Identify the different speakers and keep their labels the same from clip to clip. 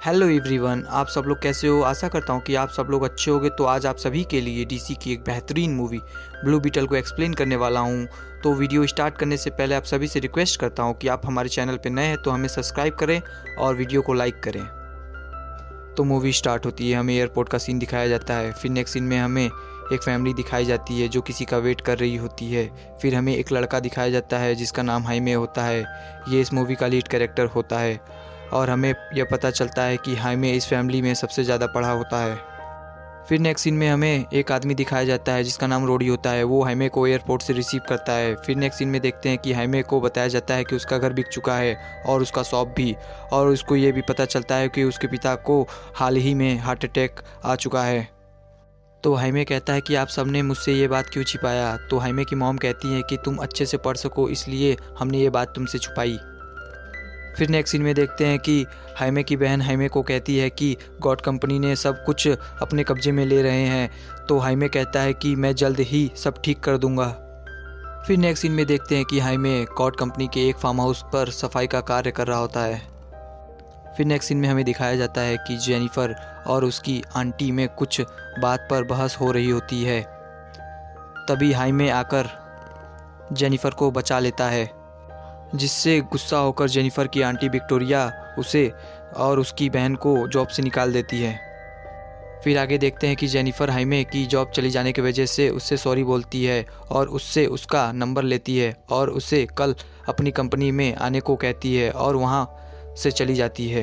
Speaker 1: Hello everyone, आप सब लोग कैसे हो। आशा करता हूँ कि आप सब लोग अच्छे होंगे। तो आज आप सभी के लिए डीसी की एक बेहतरीन मूवी ब्लू बीटल को एक्सप्लेन करने वाला हूँ। तो वीडियो स्टार्ट करने से पहले आप सभी से रिक्वेस्ट करता हूँ कि आप हमारे चैनल पर नए हैं तो हमें सब्सक्राइब करें और वीडियो को लाइक करें। तो मूवी स्टार्ट होती है, हमें एयरपोर्ट का सीन दिखाया जाता है। फिर नेक्स्ट सीन में हमें एक फैमिली दिखाई जाती है जो किसी का वेट कर रही होती है। फिर हमें एक लड़का दिखाया जाता है जिसका नाम हाइमे होता है। ये इस मूवी का लीड कैरेक्टर होता है और हमें यह पता चलता है कि हाइमे इस फैमिली में सबसे ज़्यादा पढ़ा होता है। फिर नेक्स्ट सीन में हमें एक आदमी दिखाया जाता है जिसका नाम रोडी होता है। वो हाइमे को एयरपोर्ट से रिसीव करता है। फिर नेक्स्ट सीन में देखते हैं कि हाइमे को बताया जाता है कि उसका घर बिक चुका है और उसका शॉप भी, और उसको ये भी पता चलता है कि उसके पिता को हाल ही में हार्ट अटैक आ चुका है। तो हाइमे कहता है कि आप सबने मुझसे ये बात क्यों छिपाया। तो हाइमे की मॉम कहती है कि तुम अच्छे से पढ़ सको इसलिए हमने ये बात तुमसे छुपाई। फिर नेक्स्ट सीन में देखते हैं कि हाइमे की बहन हाइमे को कहती है कि गॉड कंपनी ने सब कुछ अपने कब्जे में ले रहे हैं। तो हाइमे कहता है कि मैं जल्द ही सब ठीक कर दूंगा। फिर नेक्स्ट सीन में देखते हैं कि हाइमे गॉड कंपनी के एक फार्म हाउस पर सफाई का कार्य कर रहा होता है। फिर नेक्स्ट सीन में हमें दिखाया जाता है कि जेनिफर और उसकी आंटी में कुछ बात पर बहस हो रही होती है। तभी हाइमे आकर जेनिफर को बचा लेता है, जिससे गुस्सा होकर जेनिफर की आंटी विक्टोरिया उसे और उसकी बहन को जॉब से निकाल देती है। फिर आगे देखते हैं कि जेनिफर हाइमे की जॉब चली जाने की वजह से उससे सॉरी बोलती है और उससे उसका नंबर लेती है और उसे कल अपनी कंपनी में आने को कहती है और वहाँ से चली जाती है।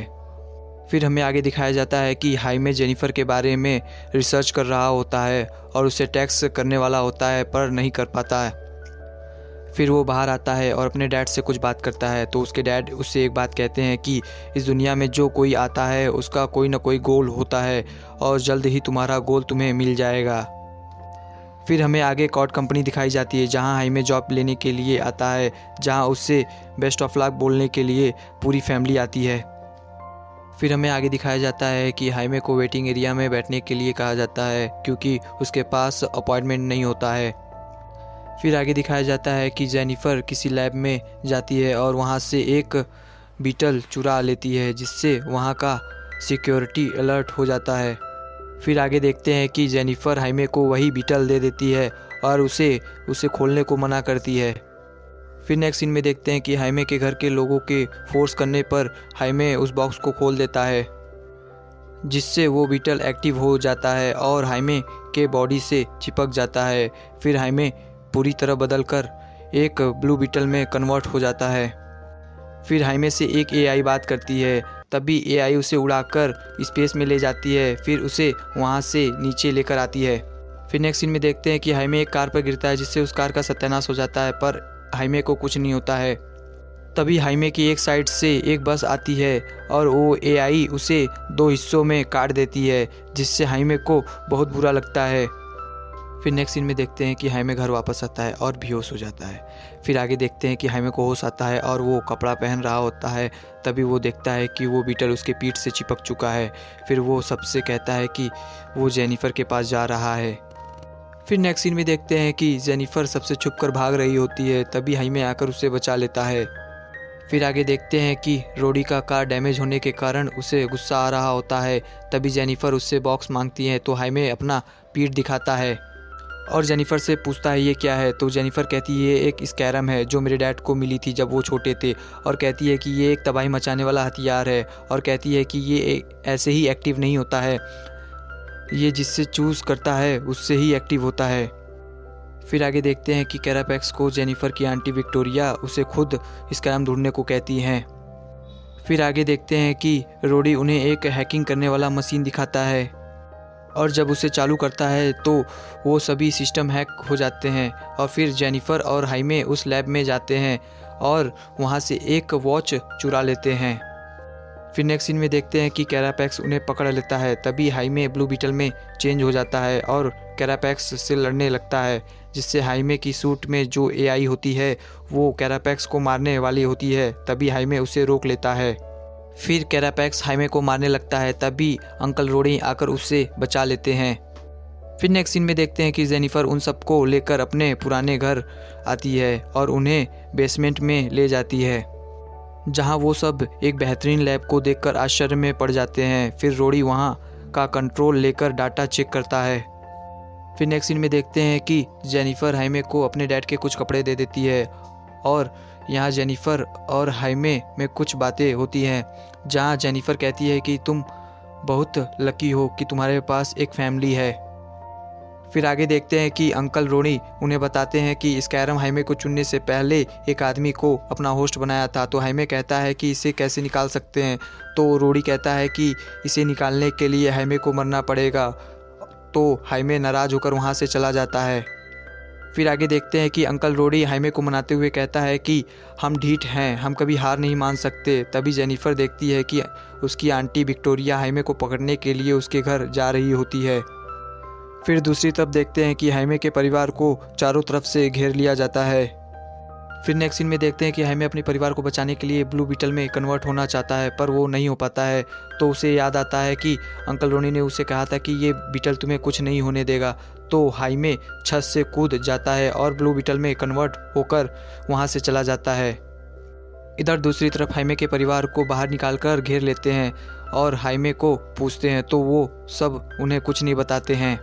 Speaker 1: फिर हमें आगे दिखाया जाता है कि हाइमे जेनिफर के बारे में रिसर्च कर रहा होता है और उसे टैक्स करने वाला होता है पर नहीं कर पाता है। फिर वो बाहर आता है और अपने डैड से कुछ बात करता है। तो उसके डैड उससे एक बात कहते हैं कि इस दुनिया में जो कोई आता है उसका कोई ना कोई गोल होता है और जल्द ही तुम्हारा गोल तुम्हें मिल जाएगा। फिर हमें आगे कॉड कंपनी दिखाई जाती है जहां हाइमे जॉब लेने के लिए आता है, जहां उससे बेस्ट ऑफ लक बोलने के लिए पूरी फैमिली आती है। फिर हमें आगे दिखाया जाता है कि हाइमे को वेटिंग एरिया में बैठने के लिए कहा जाता है क्योंकि उसके पास अपॉइंटमेंट नहीं होता है। फिर आगे दिखाया जाता है कि जेनिफर किसी लैब में जाती है और वहाँ से एक बीटल चुरा लेती है, जिससे वहाँ का सिक्योरिटी अलर्ट हो जाता है। फिर आगे देखते हैं कि जेनिफर हाइमे को वही बीटल दे देती है और उसे खोलने को मना करती है। फिर नेक्स्ट सीन में देखते हैं कि हाइमे के घर के लोगों के फोर्स करने पर हाइमे उस बॉक्स को खोल देता है, जिससे वो बीटल एक्टिव हो जाता है और हाइमे के बॉडी से चिपक जाता है। फिर हाइमे पूरी तरह बदलकर एक ब्लू बीटल में कन्वर्ट हो जाता है। फिर हाइमे से एक एआई बात करती है, तभी एआई उसे उड़ाकर स्पेस में ले जाती है, फिर उसे वहाँ से नीचे लेकर आती है। फिर नेक्स्ट सीन में देखते हैं कि हाइमे एक कार पर गिरता है, जिससे उस कार का सत्यानाश हो जाता है, पर हाइमे को कुछ नहीं होता है। तभी हाइमे की एक साइड से एक बस आती है और वो एआई उसे दो हिस्सों में काट देती है, जिससे हाइमे को बहुत बुरा लगता है। फिर नेक्स्ट सीन में देखते हैं कि हाइमे घर वापस आता है और बेहोश हो जाता है। फिर आगे देखते हैं कि हाइमे को होश आता है और वो कपड़ा पहन रहा होता है। तभी वो देखता है कि वो बीटल उसके पीठ से चिपक चुका है। फिर वो सबसे कहता है कि वो जेनिफर के पास जा रहा है। फिर नेक्स्ट सीन में देखते हैं कि जेनिफर सबसे छुप कर भाग रही होती है, तभी हाइमे आकर उसे बचा लेता है। फिर आगे देखते हैं कि रोडी का कार डैमेज होने के कारण उसे गुस्सा आ रहा होता है। तभी जेनिफर उससे बॉक्स मांगती है, तो हाइमे अपना पीठ दिखाता है और जेनिफर से पूछता है ये क्या है। तो जेनिफर कहती है ये एक स्कैरम है जो मेरे डैड को मिली थी जब वो छोटे थे, और कहती है कि ये एक तबाही मचाने वाला हथियार है, और कहती है कि ये ऐसे ही एक्टिव नहीं होता है, ये जिससे चूज़ करता है उससे ही एक्टिव होता है। फिर आगे देखते हैं कि कैरापैक्स को जेनिफर की आंटी विक्टोरिया उसे खुद स्कैम ढूंढने को कहती हैं। फिर आगे देखते हैं कि रोडी उन्हें एक हैकिंग करने वाला मशीन दिखाता है और जब उसे चालू करता है तो वो सभी सिस्टम हैक हो जाते हैं। और फिर जेनिफर और हाइमे उस लैब में जाते हैं और वहाँ से एक वॉच चुरा लेते हैं। फिर नेक्स्ट सीन में देखते हैं कि कैरापैक्स उन्हें पकड़ लेता है। तभी हाइमे ब्लू बीटल में चेंज हो जाता है और कैरापैक्स से लड़ने लगता है, जिससे हाइमे की सूट में जो एआई होती है वो कैरापैक्स को मारने वाली होती है। तभी हाइमे उसे रोक लेता है। फिर कैरापैक्स हाइमे को मारने लगता है, तभी अंकल रोडी आकर उससे बचा लेते हैं। फिर नेक्स्ट सीन में देखते हैं कि जेनिफर उन सबको लेकर अपने पुराने घर आती है और उन्हें बेसमेंट में ले जाती है, जहां वो सब एक बेहतरीन लैब को देखकर आश्चर्य में पड़ जाते हैं। फिर रोडी वहां का कंट्रोल लेकर डाटा चेक करता है। फिर नेक्स्ट सीन में देखते हैं कि जेनिफर हाइमे को अपने डैड के कुछ कपड़े दे देती है और यहाँ जेनिफर और हाइमे में कुछ बातें होती हैं, जहाँ जेनिफर कहती है कि तुम बहुत लकी हो कि तुम्हारे पास एक फैमिली है। फिर आगे देखते हैं कि अंकल रोनी उन्हें बताते हैं कि स्कैरम हाइमे को चुनने से पहले एक आदमी को अपना होस्ट बनाया था। तो हाइमे कहता है कि इसे कैसे निकाल सकते हैं। तो रोडी कहता है कि इसे निकालने के लिए हाइमे को मरना पड़ेगा। तो हाइमे नाराज़ होकर वहाँ से चला जाता है। फिर आगे देखते हैं कि अंकल रोडी हाइमे को मनाते हुए कहता है कि हम ढीठ हैं, हम कभी हार नहीं मान सकते। तभी जेनिफर देखती है कि उसकी आंटी विक्टोरिया हाइमे को पकड़ने के लिए उसके घर जा रही होती है। फिर दूसरी तरफ देखते हैं कि हाइमे के परिवार को चारों तरफ से घेर लिया जाता है। फिर नेक्स्ट सीन में देखते हैं कि हाइमे अपने परिवार को बचाने के लिए ब्लू बीटल में कन्वर्ट होना चाहता है, पर वो नहीं हो पाता है। तो उसे याद आता है कि अंकल रोनी ने उसे कहा था कि ये बीटल तुम्हें कुछ नहीं होने देगा। तो हाइमे छत से कूद जाता है और ब्लू बीटल में कन्वर्ट होकर वहाँ से चला जाता है। इधर दूसरी तरफ हाइमे के परिवार को बाहर निकालकर घेर लेते हैं और हाइमे को पूछते हैं, तो वो सब उन्हें कुछ नहीं बताते हैं।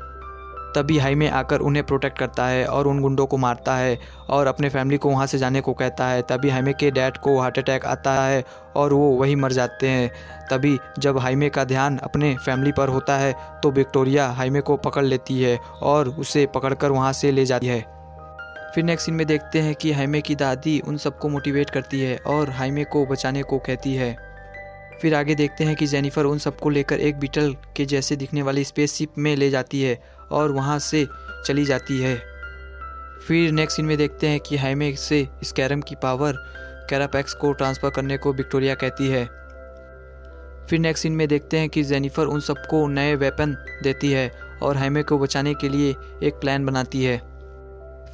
Speaker 1: तभी हाइमे आकर उन्हें प्रोटेक्ट करता है और उन गुंडों को मारता है और अपने फैमिली को वहाँ से जाने को कहता है। तभी हाइमे के डैड को हार्ट अटैक आता है और वो वहीं मर जाते हैं। तभी जब हाइमे का ध्यान अपने फैमिली पर होता है तो विक्टोरिया हाइमे को पकड़ लेती है और उसे पकड़कर वहाँ से ले जाती है। फिर नेक्स्ट सीन में देखते हैं कि हाइमे की दादी उन सबको मोटिवेट करती है और हाइमे को बचाने को कहती है। फिर आगे देखते हैं कि जेनिफर उन सबको लेकर एक बीटल के जैसे दिखने वाली स्पेसशिप में ले जाती है और वहाँ से चली जाती है। फिर नेक्स्ट सीन में देखते हैं कि हाइमे से स्कैरम की पावर कैरापैक्स को ट्रांसफ़र करने को विक्टोरिया कहती है। फिर नेक्स्ट सीन में देखते हैं कि जेनिफर उन सबको नए वेपन देती है और हाइमे को बचाने के लिए एक प्लान बनाती है।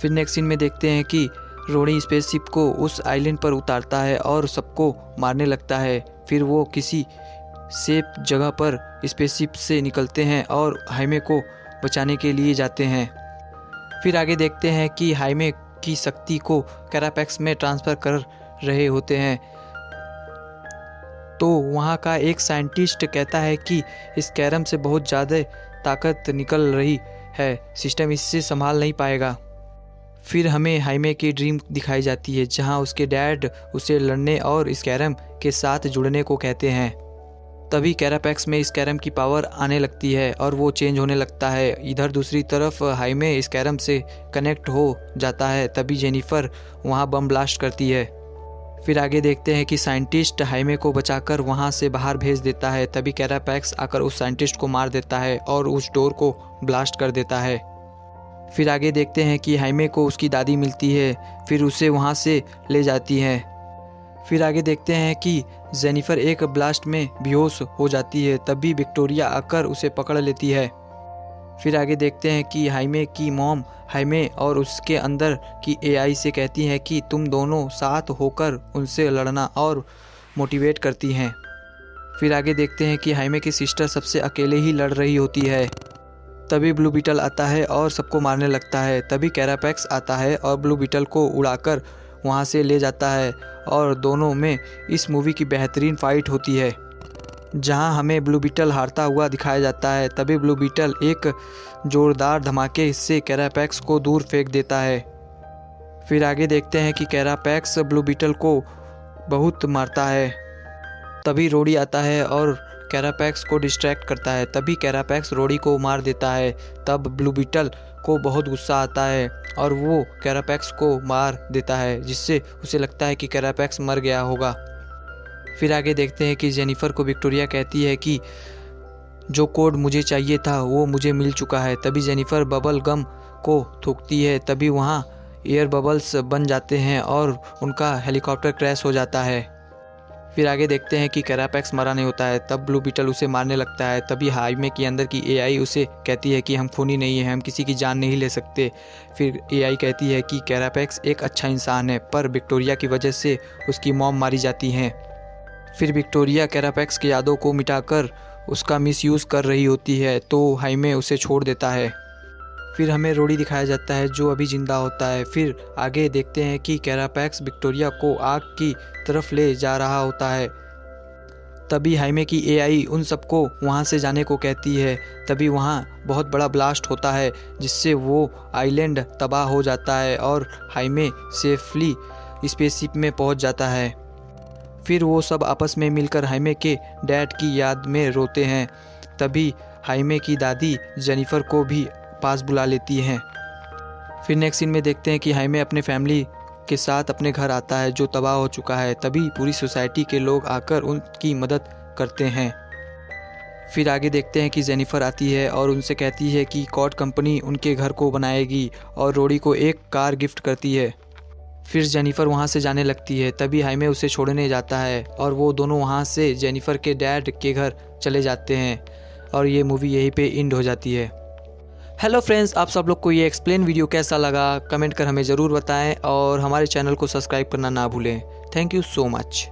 Speaker 1: फिर नेक्स्ट सीन में देखते हैं कि रोनी स्पेसशिप को उस आइलैंड पर उतारता है और सबको मारने लगता है। फिर वो किसी सेफ जगह पर स्पेसशिप से निकलते हैं और हाइमे को बचाने के लिए जाते हैं। फिर आगे देखते हैं कि हाइमे की शक्ति को कैरापैक्स में ट्रांसफ़र कर रहे होते हैं। तो वहाँ का एक साइंटिस्ट कहता है कि स्कैरम से बहुत ज़्यादा ताकत निकल रही है, सिस्टम इससे संभाल नहीं पाएगा। फिर हमें हाइमे की ड्रीम दिखाई जाती है, जहाँ उसके डैड उसे लड़ने और स्कैरम के साथ जुड़ने को कहते हैं। तभी कैरापैक्स में स्कैरम की पावर आने लगती है और वो चेंज होने लगता है। इधर दूसरी तरफ हाइमे स्कैरम से कनेक्ट हो जाता है। तभी जेनिफर वहाँ बम ब्लास्ट करती है। फिर आगे देखते हैं कि साइंटिस्ट हाइमे को बचाकर वहाँ से बाहर भेज देता है। तभी कैरापैक्स आकर उस साइंटिस्ट को मार देता है और उस डोर को ब्लास्ट कर देता है। फिर आगे देखते हैं कि हाइमे को उसकी दादी मिलती है, फिर उसे वहाँ से ले जाती है। फिर आगे देखते हैं कि जेनिफर एक ब्लास्ट में बेहोश हो जाती है। तभी विक्टोरिया आकर उसे पकड़ लेती है। फिर आगे देखते हैं कि हाइमे की मॉम हाइमे और उसके अंदर की एआई से कहती है कि तुम दोनों साथ होकर उनसे लड़ना और मोटिवेट करती हैं। फिर आगे देखते हैं कि हाइमे की सिस्टर सबसे अकेले ही लड़ रही होती है। तभी ब्लू बीटल आता है और सबको मारने लगता है। तभी कैरापैक्स आता है और ब्लू बीटल को उड़ाकर वहाँ से ले जाता है और दोनों में इस मूवी की बेहतरीन फाइट होती है, जहाँ हमें ब्लू बीटल हारता हुआ दिखाया जाता है। तभी ब्लू बीटल एक ज़ोरदार धमाके से कैरापैक्स को दूर फेंक देता है। फिर आगे देखते हैं कि कैरापैक्स ब्लू बीटल को बहुत मारता है। तभी रोडी आता है और कैरापैक्स को डिस्ट्रैक्ट करता है। तभी कैरापैक्स रोडी को मार देता है। तब ब्लू बीटल को बहुत गुस्सा आता है और वो कैरापैक्स को मार देता है, जिससे उसे लगता है कि कैरापैक्स मर गया होगा। फिर आगे देखते हैं कि जेनिफर को विक्टोरिया कहती है कि जो कोड मुझे चाहिए था वो मुझे मिल चुका है। तभी जेनिफर बबल गम को थूकती है। तभी वहाँ एयर बबल्स बन जाते हैं और उनका हेलीकॉप्टर क्रैश हो जाता है। फिर आगे देखते हैं कि कैरापैक्स मरा नहीं होता है। तब ब्लू बीटल उसे मारने लगता है। तभी हाइमे के अंदर की एआई उसे कहती है कि हम खूनी नहीं हैं, हम किसी की जान नहीं ले सकते। फिर एआई कहती है कि कैरापैक्स एक अच्छा इंसान है, पर विक्टोरिया की वजह से उसकी मॉम मारी जाती हैं। फिर विक्टोरिया कैरापैक्स की यादों को मिटाकर उसका मिसयूज़ कर रही होती है, तो हाइमे उसे छोड़ देता है। फिर हमें रोडी दिखाया जाता है जो अभी ज़िंदा होता है। फिर आगे देखते हैं कि कैरापैक्स विक्टोरिया को आग की तरफ ले जा रहा होता है। तभी हाइमे की एआई उन सबको वहाँ से जाने को कहती है। तभी वहाँ बहुत बड़ा ब्लास्ट होता है जिससे वो आइलैंड तबाह हो जाता है और हाइमे सेफली स्पेसशिप में पहुँच जाता है। फिर वो सब आपस में मिलकर हाइमे के डैड की याद में रोते हैं। तभी हाइमे की दादी जेनिफर को भी पास बुला लेती हैं। फिर नेक्स्ट सीन में देखते हैं कि हाइमे अपने फैमिली के साथ अपने घर आता है जो तबाह हो चुका है। तभी पूरी सोसाइटी के लोग आकर उनकी मदद करते हैं। फिर आगे देखते हैं कि जेनिफर आती है और उनसे कहती है कि कॉड कंपनी उनके घर को बनाएगी और रोडी को एक कार गिफ्ट करती है। फिर जेनिफर वहाँ से जाने लगती है। तभी हाइमे उसे छोड़ने जाता है और वो दोनों वहाँ से जेनिफर के डैड के घर चले जाते हैं और ये मूवी यहीं पे एंड हो जाती है। हेलो फ्रेंड्स, आप सब लोग को ये एक्सप्लेन वीडियो कैसा लगा कमेंट कर हमें ज़रूर बताएं और हमारे चैनल को सब्सक्राइब करना ना भूलें। Thank you so much.